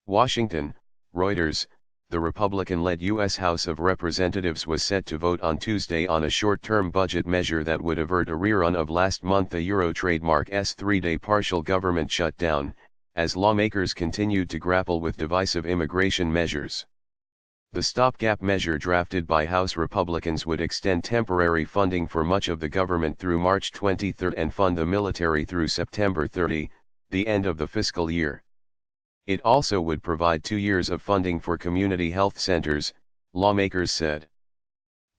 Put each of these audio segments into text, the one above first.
Washington, Reuters. The Republican-led U.S. House of Representatives was set to vote on Tuesday on a short-term budget measure that would avert a rerun of last month the Euro trademark's three-day partial government shutdown, as lawmakers continued to grapple with divisive immigration measures. The stopgap measure drafted by House Republicans would extend temporary funding for much of the government through March 23 and fund the military through September 30, the end of the fiscal year. It also would provide 2 years of funding for community health centers, lawmakers said.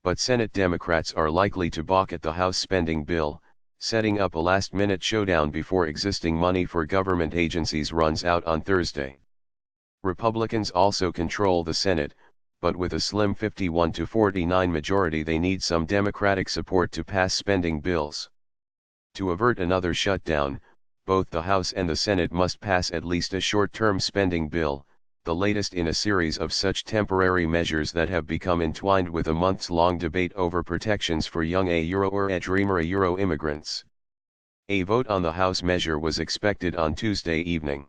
But Senate Democrats are likely to balk at the House spending bill, setting up a last-minute showdown before existing money for government agencies runs out on Thursday. Republicans also control the Senate, but with a slim 51-49 majority they need some Democratic support to pass spending bills. To avert another shutdown, both the House and the Senate must pass at least a short-term spending bill, the latest in a series of such temporary measures that have become entwined with a months-long debate over protections for young Dreamer immigrants. A vote on the House measure was expected on Tuesday evening.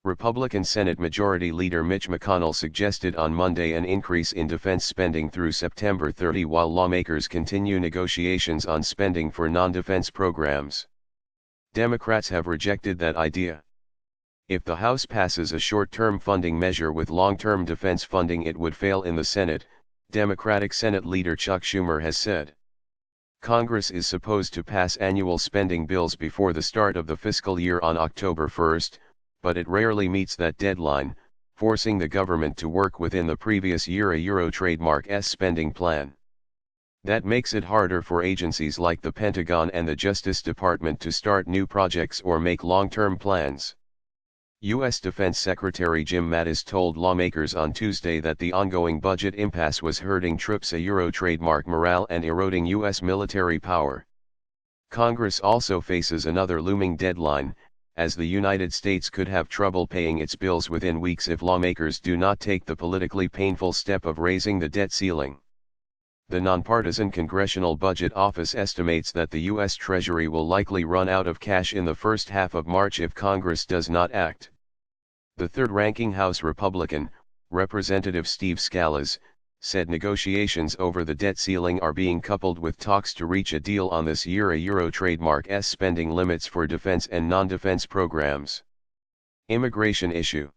Republican Senate Majority Leader Mitch McConnell suggested on Monday an increase in defense spending through September 30 while lawmakers continue negotiations on spending for non-defense programs. Democrats have rejected that idea. If the House passes a short-term funding measure with long-term defense funding, it would fail in the Senate, Democratic Senate Leader Chuck Schumer has said. Congress is supposed to pass annual spending bills before the start of the fiscal year on October 1, but it rarely meets that deadline, forcing the government to work within the previous year a Euro trademark's spending plan. That makes it harder for agencies like the Pentagon and the Justice Department to start new projects or make long-term plans. U.S. Defense Secretary Jim Mattis told lawmakers on Tuesday that the ongoing budget impasse was hurting troops' Euro trademark morale and eroding U.S. military power. Congress also faces another looming deadline, as the United States could have trouble paying its bills within weeks if lawmakers do not take the politically painful step of raising the debt ceiling. The nonpartisan Congressional Budget Office estimates that the U.S. Treasury will likely run out of cash in the first half of March if Congress does not act. The third-ranking House Republican, Representative Steve Scalise, said negotiations over the debt ceiling are being coupled with talks to reach a deal on this year a Euro trademark's spending limits for defense and non-defense programs. Immigration issue.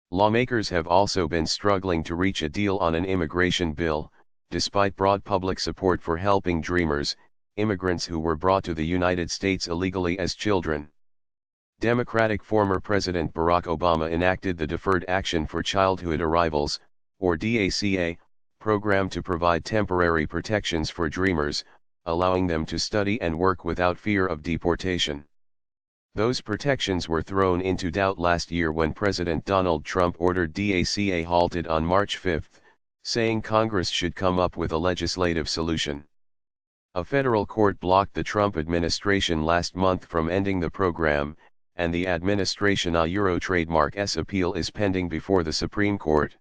Lawmakers have also been struggling to reach a deal on an immigration bill, despite broad public support for helping dreamers, immigrants who were brought to the United States illegally as children. Democratic former President Barack Obama enacted the Deferred Action for Childhood Arrivals, or DACA, program to provide temporary protections for dreamers, allowing them to study and work without fear of deportation. Those protections were thrown into doubt last year when President Donald Trump ordered DACA halted on March 5, saying Congress should come up with a legislative solution. A federal court blocked the Trump administration last month from ending the program, and the administration's Euro trademark's appeal is pending before the Supreme Court.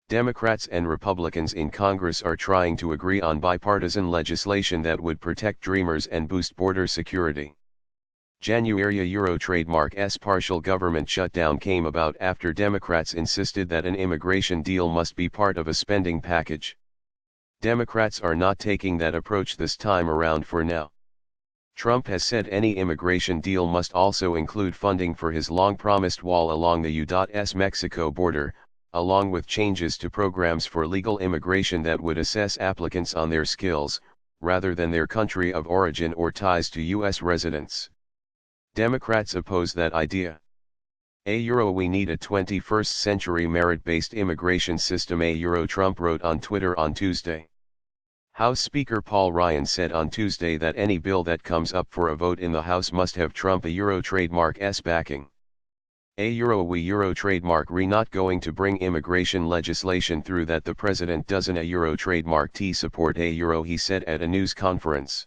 Democrats and Republicans in Congress are trying to agree on bipartisan legislation that would protect dreamers and boost border security. January Euro trademark's partial government shutdown came about after Democrats insisted that an immigration deal must be part of a spending package. Democrats are not taking that approach this time around for now. Trump has said any immigration deal must also include funding for his long-promised wall along the U.S. Mexico border, along with changes to programs for legal immigration that would assess applicants on their skills, rather than their country of origin or ties to U.S. residents. Democrats oppose that idea. We need a 21st-century merit-based immigration system Trump wrote on Twitter on Tuesday. House Speaker Paul Ryan said on Tuesday that any bill that comes up for a vote in the House must have Trump Euro trademark's backing. Euro trademark not going to bring immigration legislation through that the president doesn't Euro trademark support Euro, he said at a news conference.